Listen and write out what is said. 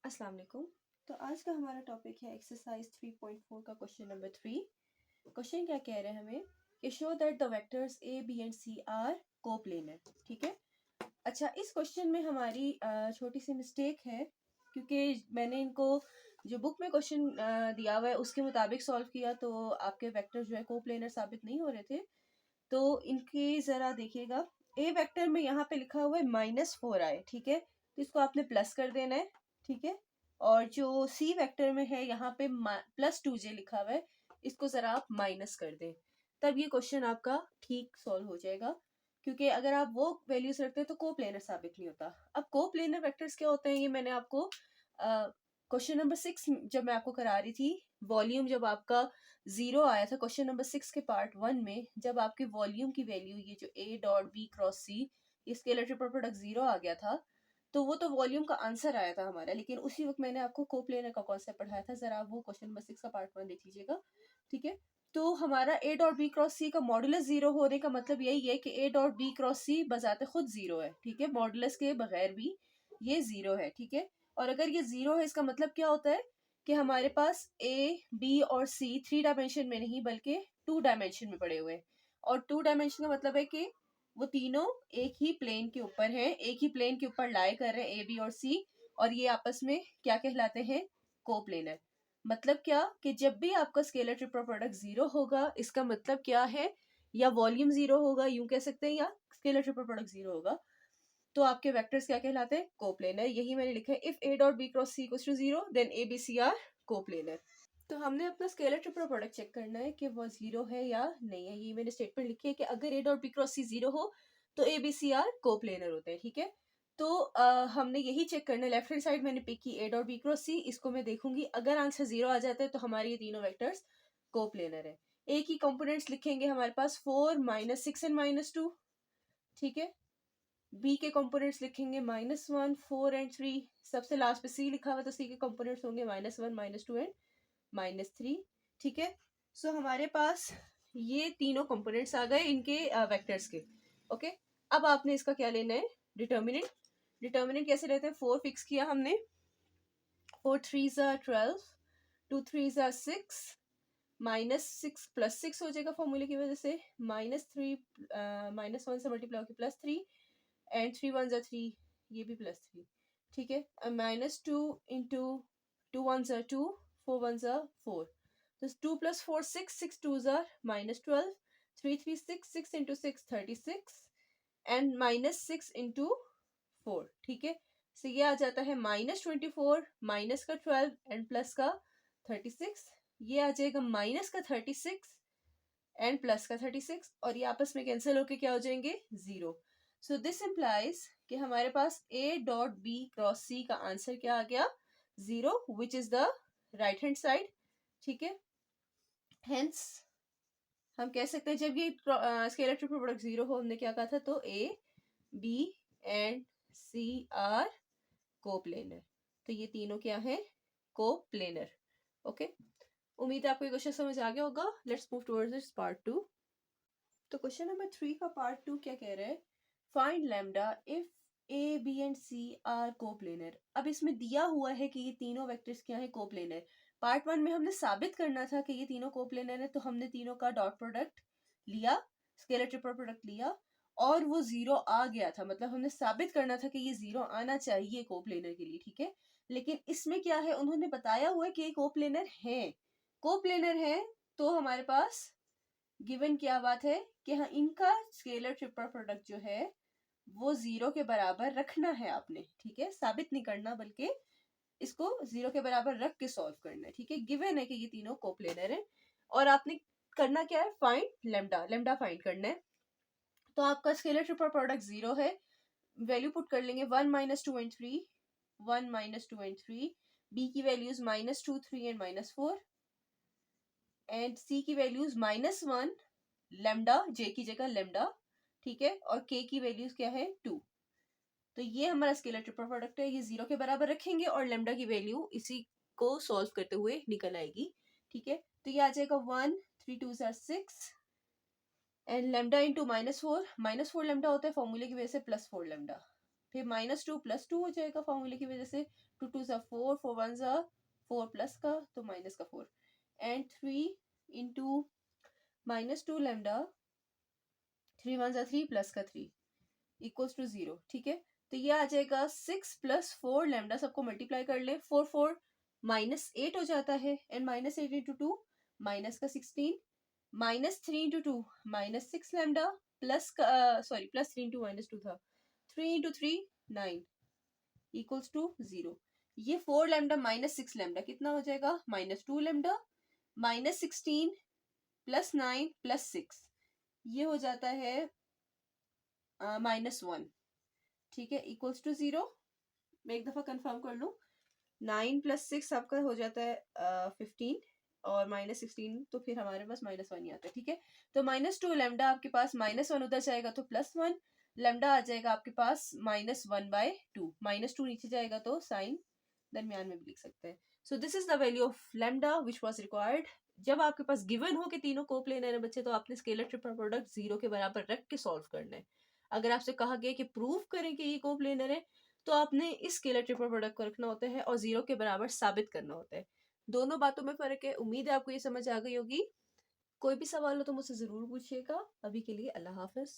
अस्सलाम वालेकुम। तो आज का हमारा टॉपिक है एक्सरसाइज 3.4 का क्वेश्चन नंबर 3। क्वेश्चन क्या कह रहे हैं हमें कि show that the vectors a b and c are coplanar. ठीक है। अच्छा, इस क्वेश्चन में हमारी छोटी सी मिस्टेक है क्योंकि मैंने इनको जो बुक में क्वेश्चन दिया हुआ है उसके मुताबिक सॉल्व किया तो आपके वेक्टर जो है कोप्लेनर साबित नहीं हो रहे थे। तो इनकी जरा देखिएगा, ए वेक्टर में यहाँ पे लिखा हुआ है -4 आए। ठीक है, तो इसको आपने प्लस कर देना है। ठीक है, और जो सी वेक्टर में है यहाँ पे +2j लिखा हुआ है, इसको जरा आप माइनस कर दें, तब ये क्वेश्चन आपका ठीक सॉल्व हो जाएगा। क्योंकि अगर आप वो वैल्यूज रखते हैं तो कोप्लेनर साबित नहीं होता। अब कोप्लेनर वेक्टर्स क्या होते हैं ये मैंने आपको क्वेश्चन नंबर 6 जब मैं आपको करा रही थी, वॉल्यूम जब आपका 0 आया था क्वेश्चन नंबर 6 के पार्ट 1 में, जब आपके वॉल्यूम की वैल्यू ये जो ए डॉट बी क्रॉस सी ये स्केलर ट्रिपल प्रोडक्ट 0 आ गया था, तो वो तो वॉल्यूम का आंसर आया था हमारा। लेकिन उसी वक्त मैंने आपको कोप्लेनर का कॉन्सेप्ट पढ़ाया था, जरा आप वो क्वेश्चन नंबर 6 का पार्ट 1 देख लीजिएगा। ठीक है, तो हमारा ए डॉट बी क्रॉस सी का मॉडुलस 0 होने का मतलब यही है कि ए डॉट बी क्रॉस सी बजाते खुद 0 है। ठीक है, मॉडुलस के बगैर भी ये 0 है। ठीक है, और अगर ये 0 है इसका मतलब क्या होता है कि हमारे पास ए बी और सी 3 डायमेंशन में नहीं बल्कि 2 डायमेंशन में पड़े हुए हैं। और 2 डायमेंशन का मतलब है कि वो तीनों एक ही प्लेन के ऊपर हैं, एक ही प्लेन के ऊपर लाई कर रहे हैं ए बी और सी, और ये आपस में क्या कहलाते हैं, कोप्लेनर। मतलब क्या कि जब भी आपका स्केलर ट्रिपल प्रोडक्ट 0 होगा इसका मतलब क्या है, या वॉल्यूम 0 होगा यूं कह सकते हैं, या स्केलर ट्रिपल प्रोडक्ट 0 होगा, तो आपके वेक्टर्स क्या कहलाते हैं, कोप्लेनर। यही मैंने लिखा है, if a dot b cross c equals to 0 then a b c are coplanar. तो हमने अपना स्केलर ट्रिपल प्रोडक्ट चेक करना है कि वो 0 है या नहीं है। ये मैंने स्टेटमेंट लिखी है कि अगर a dot b cross c 0 हो तो a b c are coplanar होते हैं। ठीक है, तो हमने यही चेक करना है। लेफ्ट हैंड साइड मैंने पिक की ए डॉट बी क्रॉस सी, इसको मैं देखूंगी अगर आंसर 0 आ जाता है तो हमारे ये तीनों वेक्टर्स कोप्लेनर है। ए की कंपोनेंट्स लिखेंगे हमारे पास 4 -6 एंड -2। ठीक है, बी के कंपोनेंट्स लिखेंगे -1 4 एंड 3। सबसे लास्ट पे सी लिखा हुआ तो सी के कंपोनेंट्स होंगे -1 -2 एंड -3। ठीक है, सो हमारे पास ये तीनों कंपोनेंट्स आ गए इनके वेक्टर्स के। ओके, अब आपने इसका क्या लेना है, डिटर्मिनेंट। डिटर्मिनेंट कैसे लेते हैं, 4 फिक्स किया हमने, 4 3s are 12, 2 3s are 6, -6 +6 हो जाएगा फॉर्मूले की वजह से, -3 -1 से मल्टीप्लाई होकर +3 एंड 3 1s are 3, ये भी +3। ठीक है, -2 into 2 1s are 2, 4 1s are 4, तो 2 + 4 6, 6 2s are -12, 3 3 6, 6 into 6 36 and -6 into 4। ठीक है, so ये आ जाता है -24 माइनस का 12 एंड प्लस का 36, ये आ जाएगा माइनस का 36 एंड प्लस का 36, और ये आपस में कैंसिल होके क्या हो जाएंगे, 0। सो दिस इम्प्लाइज कि हमारे पास ए डॉट बी क्रॉस सी का आंसर क्या आ गया, 0, which is the right hand side. ठीक है, हेंस हम कह सकते हैं जब ये स्केलर ट्रिपल प्रोडक्ट 0 हो, हमने क्या कहा था, तो a b and c are coplanar. तो ये तीनों क्या है, कोप्लेनर। ओके, उम्मीद है आपको ये क्वेश्चन समझ आ गया होगा। Let's move towards part 2। तो क्वेश्चन नंबर 3 का पार्ट 2 क्या कह रहा है, find lambda if a b and c are coplanar. अब इसमें दिया हुआ है कि ये तीनों वेक्टर्स क्या है, कोप्लेनर। पार्ट 1 में हमने साबित करना था कि ये तीनों कोप्लेनर है, तो हमने तीनों का डॉट प्रोडक्ट लिया, स्केलर ट्रिपल प्रोडक्ट लिया, और वो 0 आ गया था। मतलब हमने साबित करना था कि ये 0 आना चाहिए कोप्लेनर के लिए। ठीक है, लेकिन इसमें क्या है, उन्होंने बताया हुआ है कि ये कोप्लेनर है। कोप्लेनर है तो हमारे पास गिवन क्या बात है कि हाँ, इनका स्केलर ट्रिपल प्रोडक्ट जो है वो 0 के बराबर रखना है आपने। ठीक है, साबित नहीं करना बल्कि इसको 0 के बराबर रख के सॉल्व करना है। ठीक है, गिवन है कि ये तीनों कोप्लेनर है, और आपने करना क्या है, फाइंड लेम्डा। लेम्डा फाइंड करना है। तो आपका स्केलर ट्रिपल प्रोडक्ट 0 है, वैल्यू पुट कर लेंगे 1 -2 एंड 3, 1 -2 एंड 3। बी की वैल्यूज -2 3 एंड -4, एंड सी की वैल्यूज -1 लेमडा, जे की जगह लेमडा। ठीक है, और के की वैल्यूज क्या है, 2। तो ये हमारा स्केलर ट्रिपल प्रोडक्ट है, ये 0 के बराबर रखेंगे और लेमडा की वैल्यू इसी को सॉल्व करते हुए निकल आएगी। ठीक है, तो ये आ जाएगा 1 3 2 6 एंड लेमडा इंटू -4, -4 लेमडा होता है फॉर्मूले की वजह से, +4 लेमडा, फिर -2 +2 हो जाएगा फॉर्मूले की वजह से, 2 2 ज़ा 4, 4 1 ज़ा 4 प्लस का तो माइनस का 4 एंड 3 इंटू -2 लैम्डा 3 1 ज़ा 3 प्लस का 3 इक्वल्स टू 0। ठीक है, तो ये आ जाएगा 6 + 4 लैम्डा, सबको मल्टीप्लाई कर ले, 4 4 -8 हो जाता है एंड -8 इंटू 2 माइनस का 16 -3 इंटू 2 -6 लैम्डा प्लस का सॉरी +3 इंटू -2 था 3 इंटू 3 9 इक्वल्स टू 0। ये 4 लैम्डा -6 लैम्डा कितना हो जाएगा -2 लैम्डा -16 +9 +6 ये हो जाता है -1। ठीक है, इक्वल्स टू 0। मैं एक दफा कंफर्म कर लूं, 9 + 6 आपका हो जाता है 15 और -16 तो फिर हमारे पास -1 ही आता है। ठीक है, तो -2 लैम्डा आपके पास -1 उधर जाएगा तो +1 लैम्डा आ जाएगा आपके पास -1/2 -2 नीचे जाएगा तो साइन दरमियान में भी लिख सकते हैं। So this is the value of lambda which was required. जब आपके पास गिवन हो कि तीनों कोप्लेनर है बच्चे, तो आपने स्केलर ट्रिपल प्रोडक्ट 0 के बराबर रख के सॉल्व करना है। अगर आपसे कहा गया कि प्रूव करें कि ये कोप्लेनर है, तो आपने इस स्केलर ट्रिपल प्रोडक्ट को रखना होता है और 0 के बराबर साबित करना होता है। दोनों बातों में फर्क है। उम्मीद है आपको ये समझ आ गई होगी। कोई भी सवाल हो तो मुझसे जरूर पूछिएगा। अभी के लिए अल्लाह हाफिज।